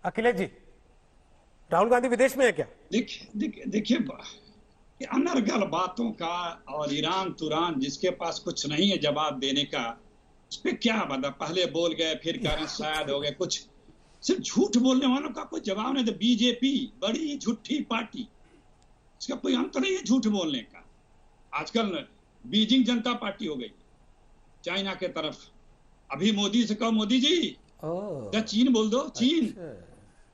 अखिलेश जी, राहुल गांधी विदेश में है क्या? देखिए अनर्गल बातों का और ईरान तुरान जिसके पास कुछ नहीं है जवाब देने का, उस पर क्या मतलब पहले बोल गए फिर कह रहे शायद हो गए कुछ। सिर्फ झूठ बोलने वालों का कोई जवाब नहीं। तो बीजेपी बड़ी झूठी पार्टी, इसका कोई अंत नहीं है झूठ बोलने का। आजकल बीजिंग जनता पार्टी हो गई चाइना के तरफ। अभी मोदी से कहो मोदी जी या चीन बोल दो, चीन। अच्छा।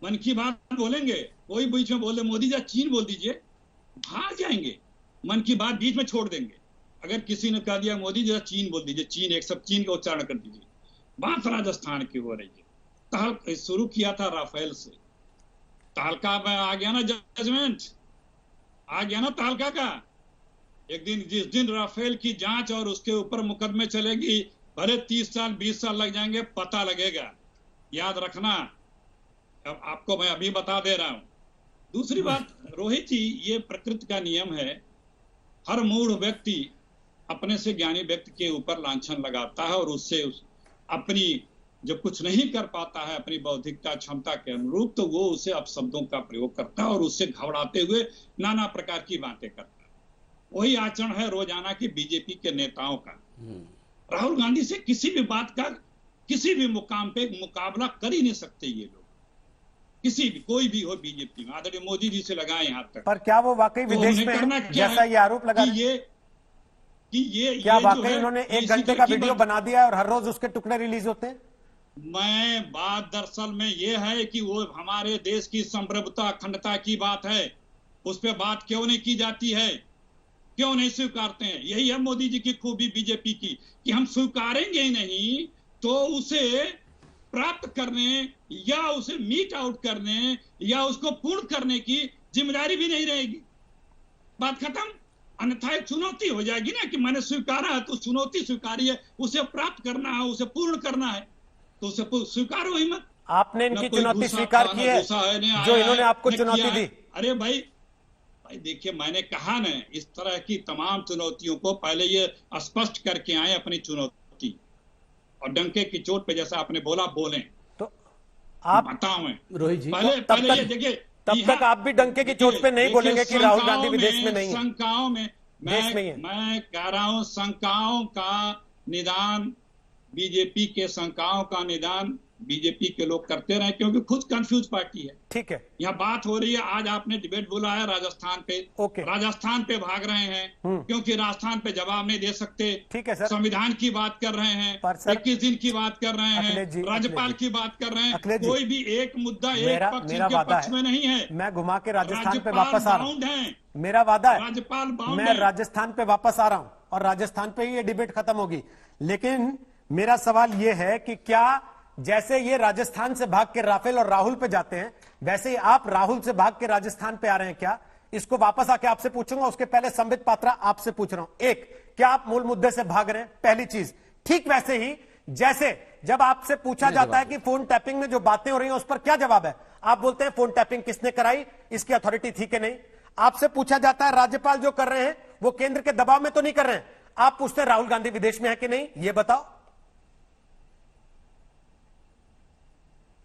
मन की बात बोलेंगे, कोई बीच में बोल दे मोदी जी चीन बोल दीजिए, भाग जाएंगे। मन की बात बीच में छोड़ देंगे। अगर किसी ने कह दिया मोदी जी चीन बोल दीजिए, चीन एक सब चीन का उच्चारण कर दीजिए। बात राजस्थान की हो रही है। तहल शुरू किया था राफेल से, तहलका में आ गया ना जजमेंट, आ गया ना तहलका का। एक दिन जिस दिन राफेल की जांच और उसके ऊपर मुकदमे चलेगी, भले 30 साल 20 साल लग जाएंगे, पता लगेगा। याद रखना, अब आपको मैं अभी बता दे रहा हूं। दूसरी बात रोहित जी, ये प्रकृति का नियम है। हर मूढ़ व्यक्ति अपने से ज्ञानी व्यक्ति के ऊपर लांछन लगाता है और उससे अपनी जब कुछ नहीं कर पाता है अपनी बौद्धिकता क्षमता के अनुरूप, तो वो उसे अपशब्दों का प्रयोग करता है और उससे घबराते हुए नाना प्रकार की बातें करता है। वही आचरण है रोजाना की बीजेपी के नेताओं का। राहुल गांधी से किसी भी बात का किसी भी मुकाम पे मुकाबला कर ही नहीं सकते ये लोग, किसी भी कोई भी हो बीजेपी में। आदरणीय मोदी जी से लगाए यहां तक। पर क्या वो वाकई विदेश में करना है, क्या जैसा है ये आरोप लगा ये क्या जो वाकई है इन्होंने ये 1 घंटे इसी का की वीडियो बात। बना दिया है और हर रोज उसके टुकड़े रिलीज होते हैं? मैं बात दरअसल में ये है कि वो हमारे देश की संप्रभुता अखंडता की बात है, उस पर बात क्यों नहीं की जाती है, क्यों नहीं स्वीकारते हैं? यही है मोदी जी की खूबी बीजेपी की कि हम स्वीकारेंगे ही नहीं तो उसे प्राप्त करने या उसे मीट आउट करने या उसको पूर्ण करने की जिम्मेदारी भी नहीं रहेगी। बात खत्म। अन्यथा एक चुनौती हो जाएगी ना कि मैंने स्वीकारा है तो चुनौती स्वीकारी है, उसे प्राप्त करना है, उसे पूर्ण करना है, तो उसे स्वीकारो ही मत। आपने इनकी चुनौती स्वीकार की है जो इन्होंने आपको चुनौती दी? अरे भाई देखिए, मैंने कहा ना, इस तरह की तमाम चुनौतियों को पहले ये स्पष्ट करके आए अपनी चुनौती, और डंके की चोट पे जैसा आपने बोला बोलें तो आप बताओ। रोहित जी पहले ये देखिए, तब तक आप भी डंके की चोट पे नहीं बोलेंगे कि राहुल गांधी विदेश में नहीं है? शंकाओं में मैं कह रहा हूं, शंकाओं का निदान बीजेपी के शंकाओं का निदान बीजेपी के लोग करते रहे, क्योंकि खुद कंफ्यूज पार्टी है। ठीक है, यहाँ बात हो रही है, आज आपने डिबेट बुलाया राजस्थान पे। राजस्थान पे भाग रहे हैं क्योंकि राजस्थान पे जवाब नहीं दे सकते। ठीक है सर, संविधान की बात कर रहे हैं, 21 दिन की बात कर रहे हैं, राज्यपाल की बात कर रहे हैं। कोई भी एक मुद्दा एक पक्ष के पक्ष में नहीं है। मैं घुमा के राजस्थान पे वापस आ रहा हूँ, मेरा वादा है, राज्यपाल मैं राजस्थान पे वापस आ रहा हूँ और राजस्थान पे ही ये डिबेट खत्म होगी। लेकिन मेरा सवाल ये है कि क्या जैसे ये राजस्थान से भाग के राफेल और राहुल पे जाते हैं, वैसे ही आप राहुल से भाग के राजस्थान पे आ रहे हैं क्या? इसको वापस आके आपसे पूछूंगा, उसके पहले संबित पात्रा आपसे पूछ रहा हूं। एक, क्या आप मूल मुद्दे से भाग रहे हैं? पहली चीज। ठीक वैसे ही जैसे जब आपसे पूछा जाता है कि फोन टैपिंग में जो बातें हो रही हैं उस पर क्या जवाब है, आप बोलते हैं फोन टैपिंग किसने कराई, इसकी अथॉरिटी थी कि नहीं। आपसे पूछा जाता है राज्यपाल जो कर रहे हैं वो केंद्र के दबाव में तो नहीं कर रहे हैं, आप पूछते हैं राहुल गांधी विदेश में है कि नहीं, ये बताओ।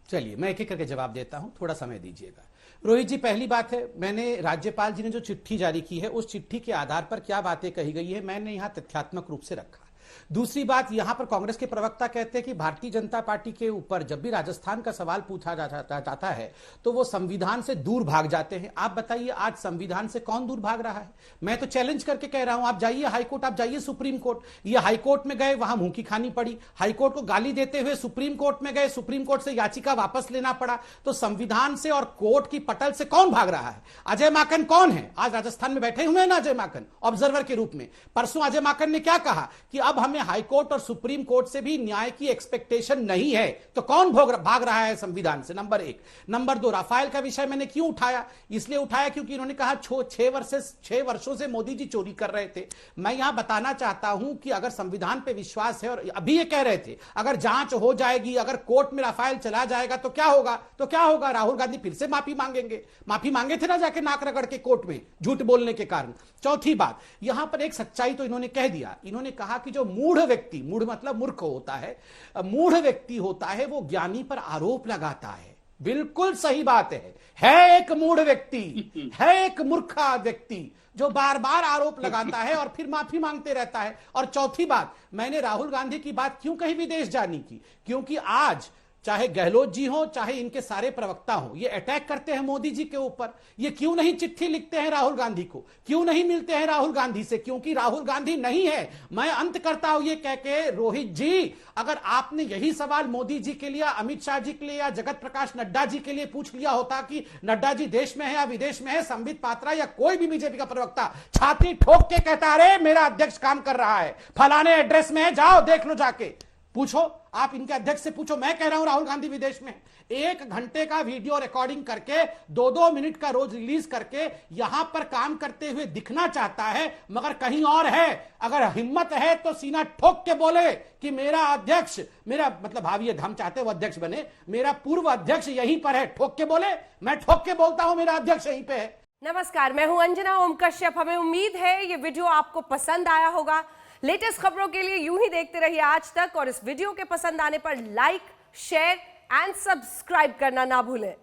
चलिए मैं एक एक करके जवाब देता हूं, थोड़ा समय दीजिएगा। रोहित जी, पहली बात है, मैंने राज्यपाल जी ने जो चिट्ठी जारी की है उस चिट्ठी के आधार पर क्या बातें कही गई है मैंने यहां तथ्यात्मक रूप से रखा। दूसरी बात, यहां पर कांग्रेस के प्रवक्ता कहते हैं कि भारतीय जनता पार्टी के ऊपर जब भी राजस्थान का सवाल पूछा जाता है तो वो संविधान से दूर भाग जाते हैं। आप बताइए, आज संविधान से कौन दूर भाग रहा है? मैं तो चैलेंज करके कह रहा हूं, आप जाइए हाईकोर्ट, आप जाइए सुप्रीम कोर्ट। ये हाईकोर्ट में गए, वहां मुंह की खानी पड़ी, हाईकोर्ट को गाली देते हुए सुप्रीम कोर्ट में गए, सुप्रीम कोर्ट से याचिका वापस लेना पड़ा। तो संविधान से और कोर्ट की पटल से कौन भाग रहा है? अजय माकन कौन है? आज राजस्थान में बैठे हुए हैं ना अजय माकन, ऑब्जर्वर के रूप में। परसों अजय माकन ने क्या कहा कि अब हमें हाईकोर्ट और सुप्रीम कोर्ट से भी न्याय की एक्सपेक्टेशन नहीं है। तो कौन भाग रहा है संविधान से? नंबर एक। नंबर दो, राफेल का विषय मैंने क्यों उठाया? इसलिए उठाया क्योंकि इन्होंने कहा 6 वर्षों से मोदी जी चोरी कर रहे थे। मैं यहां बताना चाहता हूं कि अगर संविधान पे विश्वास है, और अभी ये कह रहे थे अगर जांच हो जाएगी, अगर कोर्ट में राफेल चला जाएगा तो क्या होगा? तो क्या होगा? राहुल गांधी फिर से माफी मांगेंगे। माफी मांगे थे ना जाके नाक रगड़ के कोर्ट में झूठ बोलने के कारण। चौथी बात, यहां पर एक सच्चाई तो इन्होंने कह दिया। इन्होंने कहा कि जो मूढ़ व्यक्ति, मूढ़ मतलब मूर्ख होता है, मूढ़ व्यक्ति होता है, वो ज्ञानी पर आरोप लगाता है। बिल्कुल सही बात है एक मूढ़ व्यक्ति, है एक मूर्खा व्यक्ति जो बार बार आरोप लगाता है और फिर माफी मांगते रहता है। और चौथी बात, मैंने राहुल गांधी की बात क्यों कही विदेश जाने की, क्योंकि आज चाहे गहलोत जी हो चाहे इनके सारे प्रवक्ता हो, ये अटैक करते हैं मोदी जी के ऊपर। ये क्यों नहीं चिट्ठी लिखते हैं राहुल गांधी को, क्यों नहीं मिलते हैं राहुल गांधी से? क्योंकि राहुल गांधी नहीं है। मैं अंत करता हूं ये कह के, रोहित जी, अगर आपने यही सवाल मोदी जी के लिए, अमित शाह जी के लिए या जगत प्रकाश नड्डा जी के लिए पूछ लिया होता कि नड्डा जी देश में है या विदेश में है, संबित पात्रा या कोई भी बीजेपी का प्रवक्ता छाती ठोक के कहता अरे मेरा अध्यक्ष काम कर रहा है, फलाने एड्रेस में है, जाओ देख लो जाके, पूछो आप इनके अध्यक्ष से पूछो। मैं कह रहा हूं राहुल गांधी विदेश में 1 घंटे का वीडियो रिकॉर्डिंग करके 2-2 मिनट का रोज रिलीज करके यहां पर काम करते हुए दिखना चाहता है, मगर कहीं और है। अगर हिम्मत है तो सीना ठोक के बोले कि मेरा अध्यक्ष, मेरा मतलब भावी हम चाहते वो अध्यक्ष बने, मेरा पूर्व अध्यक्ष यहीं पर है, ठोक के बोले। मैं ठोक के बोलता हूं मेरा अध्यक्ष यहीं पे है। नमस्कार, मैं हूं अंजना ओम कश्यप। हमें उम्मीद है ये वीडियो आपको पसंद आया होगा। लेटेस्ट खबरों के लिए यूं ही देखते रहिए आज तक, और इस वीडियो के पसंद आने पर लाइक, शेयर एंड सब्सक्राइब करना ना भूलें।